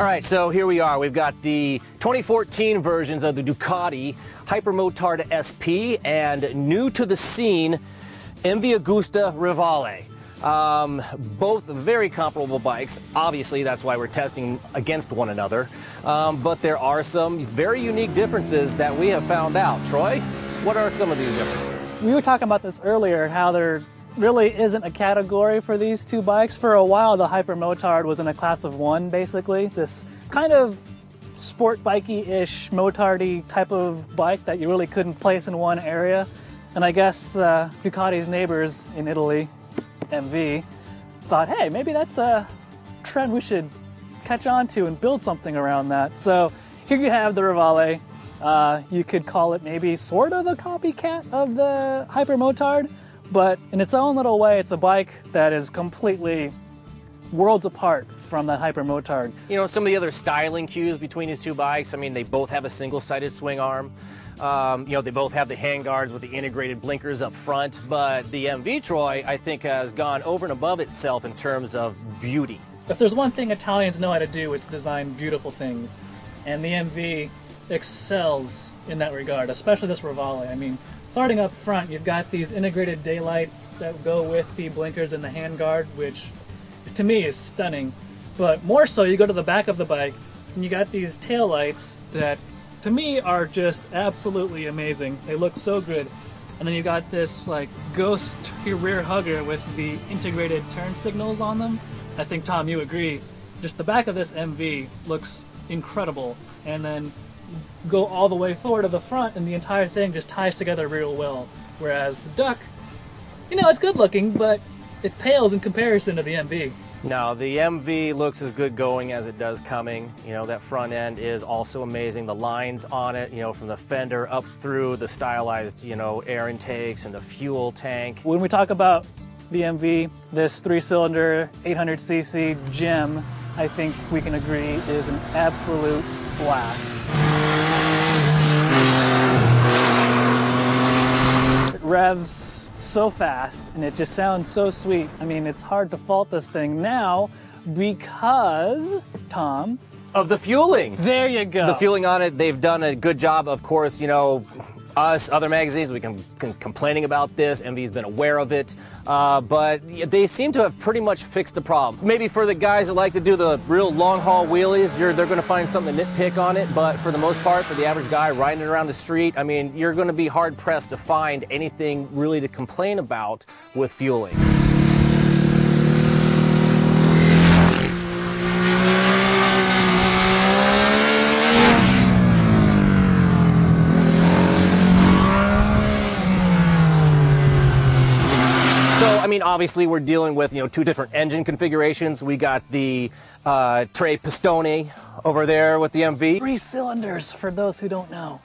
All right, so here we are. We've got the 2014 versions of the Ducati Hypermotard SP and new to the scene, MV Agusta Rivale. Both very comparable bikes. Obviously, that's why we're testing against one another. But there are some very unique differences that we have found out. Troy, what are some of these differences? We were talking about this earlier, how there really isn't a category for these two bikes. For a while, the Hypermotard was in a class of one, basically. This kind of sport bikey-ish, motardy type of bike that you really couldn't place in one area. And I guess Ducati's neighbors in Italy, MV, thought, hey, maybe that's a trend we should catch on to and build something around that. So here you have the Rivale. You could call it maybe sort of a copycat of the Hypermotard, but in its own little way, it's a bike that is completely worlds apart from that Hypermotard. You know, some of the other styling cues between these two bikes, I mean, they both have a single-sided swing arm. You know, they both have the handguards with the integrated blinkers up front, but the MV, Troy, I think has gone over and above itself in terms of beauty. If there's one thing Italians know how to do, it's design beautiful things. And the MV excels in that regard, especially this Rivale. I mean, starting up front, you've got these integrated daylights that go with the blinkers and the handguard, which to me is stunning. But more so, you go to the back of the bike, and you got these taillights that to me are just absolutely amazing. They look so good. And then you got this like ghost rear hugger with the integrated turn signals on them. I think, Tom, you agree. Just the back of this MV looks incredible. And then go all the way forward to the front and the entire thing just ties together real well. Whereas the Duck, you know, it's good looking, but it pales in comparison to the MV. No, the MV looks as good going as it does coming. You know, that front end is also amazing. The lines on it, you know, from the fender up through the stylized, you know, air intakes and the fuel tank. When we talk about the MV, this 3-cylinder 800cc gem, I think we can agree is an absolute blast. It revs so fast and it just sounds so sweet. I mean, it's hard to fault this thing now because, Tom, of the fueling. There you go. The fueling on it, they've done a good job. Of course, you know, us, other magazines, we can complaining about this. MV's been aware of it, but they seem to have pretty much fixed the problem. Maybe for the guys that like to do the real long haul wheelies, they're going to find something to nitpick on it. But for the most part, for the average guy riding it around the street, I mean, you're going to be hard pressed to find anything really to complain about with fueling. So, I mean, obviously we're dealing with, you know, two different engine configurations. We got the Tre Pistone over there with the MV. 3 cylinders, for those who don't know.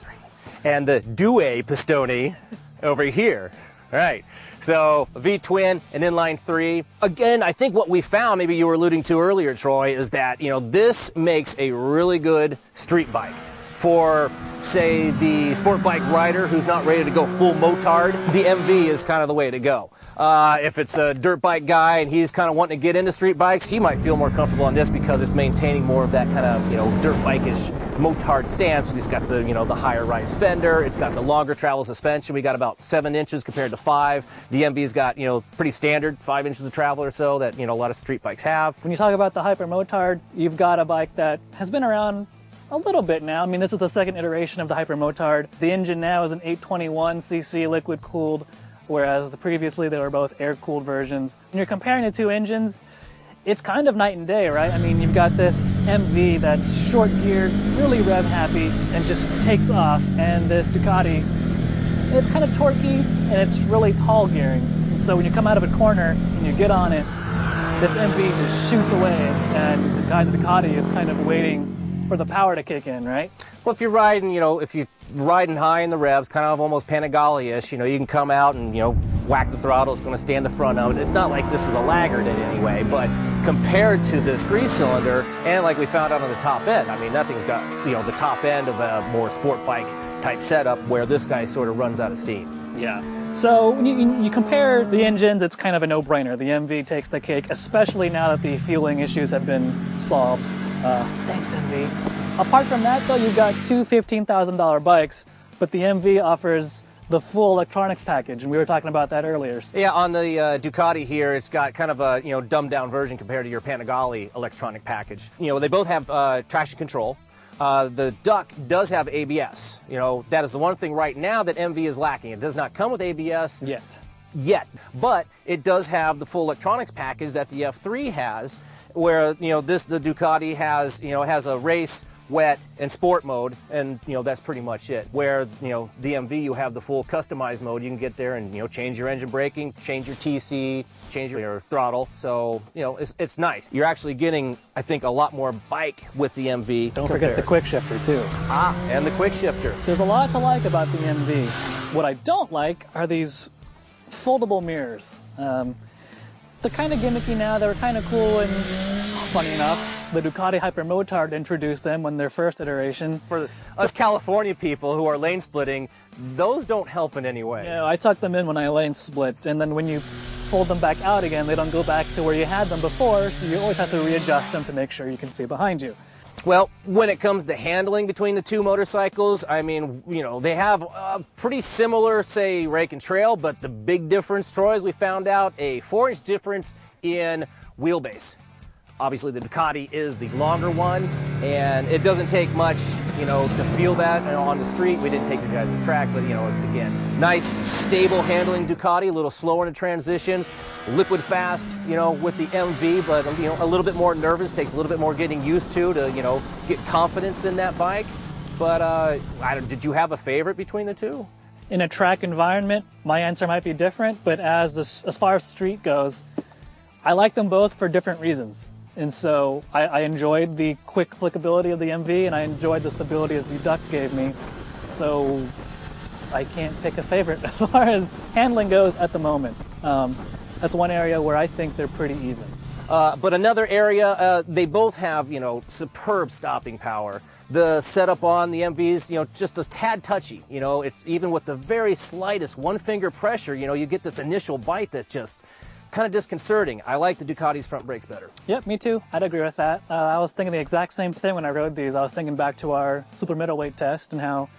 And the Due Pistone over here. All right, so V-twin and inline 3. Again, I think what we found, maybe you were alluding to earlier, Troy, is that, you know, this makes a really good street bike. For, say, the sport bike rider who's not ready to go full motard, the MV is kind of the way to go. If it's a dirt bike guy and he's kind of wanting to get into street bikes, he might feel more comfortable on this because it's maintaining more of that kind of, you know, dirt bike-ish motard stance. It's got the, you know, the higher rise fender. It's got the longer travel suspension. We got about 7 inches compared to 5. The MV's got, you know, pretty standard 5 inches of travel or so that, you know, a lot of street bikes have. When you talk about the Hypermotard, you've got a bike that has been around a little bit now. I mean, this is the second iteration of the Hypermotard. The engine now is an 821cc liquid cooled, whereas previously they were both air-cooled versions. When you're comparing the two engines, it's kind of night and day, right? I mean, you've got this MV that's short-geared, really rev-happy, and just takes off, and this Ducati, it's kind of torquey, and it's really tall gearing. And so when you come out of a corner and you get on it, this MV just shoots away, and the guy in the Ducati is kind of waiting for the power to kick in, right? Well, if you're riding, you know, if you're riding high in the revs, kind of almost Panigale-ish, you know, you can come out and, you know, whack the throttle, it's going to stand the front of it. It's not like this is a laggard in any way, but compared to this 3-cylinder, and like we found out on the top end, I mean, nothing's got, you know, the top end of a more sport bike type setup where this guy sort of runs out of steam. Yeah. So when you compare the engines, it's kind of a no-brainer. The MV takes the cake, especially now that the fueling issues have been solved. Thanks, MV. Apart from that, though, you've got two $15,000 bikes, but the MV offers the full electronics package, and we were talking about that earlier. Yeah, on the Ducati here, it's got kind of a dumbed down version compared to your Panigale electronic package. They both have traction control. The Duck does have ABS. That is the one thing right now that MV is lacking. It does not come with ABS yet, but it does have the full electronics package that the F3 has, where the Ducati has a race, wet, and sport mode, and that's pretty much it. Where the MV, you have the full customized mode. You can get there and change your engine braking, change your TC, change your throttle. So it's nice. You're actually getting, I think, a lot more bike with the MV. Don't forget the quick shifter too. And the quick shifter. There's a lot to like about the MV. What I don't like are these foldable mirrors. They're kind of gimmicky now. They were kind of cool, and funny enough, the Ducati Hypermotard introduced them when their first iteration. For us California people who are lane splitting, those don't help in any way. I tuck them in when I lane split, and then when you fold them back out again, they don't go back to where you had them before, so you always have to readjust them to make sure you can see behind you. Well, when it comes to handling between the two motorcycles, I mean, they have pretty similar, say, rake and trail, but the big difference, Troy, is we found out a 4-inch difference in wheelbase. Obviously, the Ducati is the longer one, and it doesn't take much, to feel that on the street. We didn't take these guys to the track, but, again, nice, stable handling Ducati, a little slower in the transitions, liquid fast, with the MV, but, a little bit more nervous, takes a little bit more getting used to, get confidence in that bike. But did you have a favorite between the two? In a track environment, my answer might be different, but as far as street goes, I like them both for different reasons. And so I enjoyed the quick clickability of the MV, and I enjoyed the stability that the Duck gave me. So I can't pick a favorite as far as handling goes at the moment. That's one area where I think they're pretty even. But another area, they both have, superb stopping power. The setup on the MVs, just a tad touchy. It's even with the very slightest one-finger pressure, you get this initial bite that's just kind of disconcerting. I like the Ducati's front brakes better. Yep, me too. I'd agree with that. I was thinking the exact same thing when I rode these. I was thinking back to our super middleweight test and how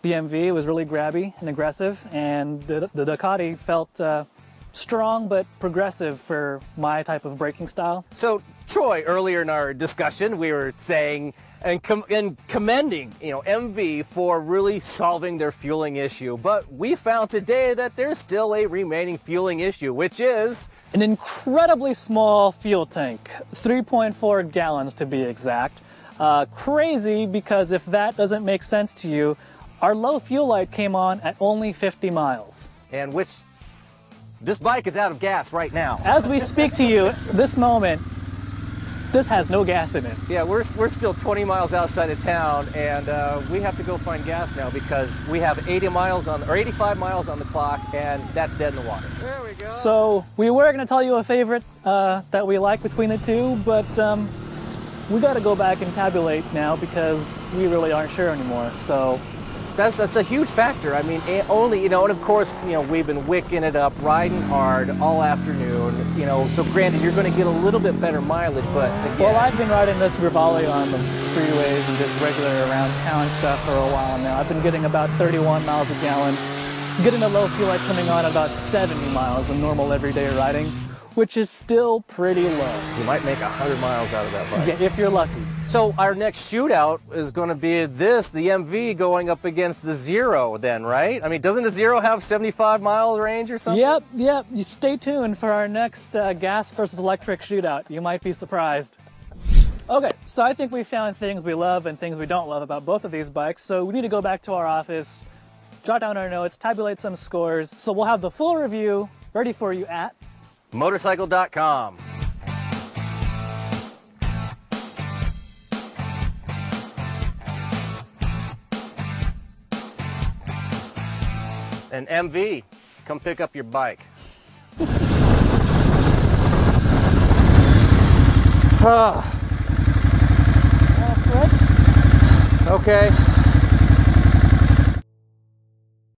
the MV was really grabby and aggressive, and the Ducati felt strong but progressive for my type of braking style. So, Troy, earlier in our discussion, we were saying and commending, MV for really solving their fueling issue. But we found today that there's still a remaining fueling issue, which is an incredibly small fuel tank, 3.4 gallons to be exact. Crazy, because if that doesn't make sense to you, our low fuel light came on at only 50 miles. And this bike is out of gas right now. As we speak to you, this moment, this has no gas in it. Yeah, we're still 20 miles outside of town, and we have to go find gas now because we have 85 miles on the clock, and that's dead in the water. There we go. So we were going to tell you a favorite that we like between the two, but we got to go back and tabulate now because we really aren't sure anymore. So that's a huge factor. I mean, and of course, we've been wicking it up, riding hard all afternoon, so granted, you're going to get a little bit better mileage, but again. Well, I've been riding this Rivale on the freeways and just regular around town stuff for a while now. I've been getting about 31 miles a gallon, getting a low fuel light coming on at about 70 miles in normal everyday riding, which is still pretty low. You might make 100 miles out of that bike. Yeah, if you're lucky. So our next shootout is going to be the MV going up against the Zero then, right? I mean, doesn't the Zero have 75-mile range or something? Yep. You stay tuned for our next gas versus electric shootout. You might be surprised. Okay, so I think we found things we love and things we don't love about both of these bikes, so we need to go back to our office, jot down our notes, tabulate some scores, so we'll have the full review ready for you at motorcycle.com. And MV, come pick up your bike. All right. Okay.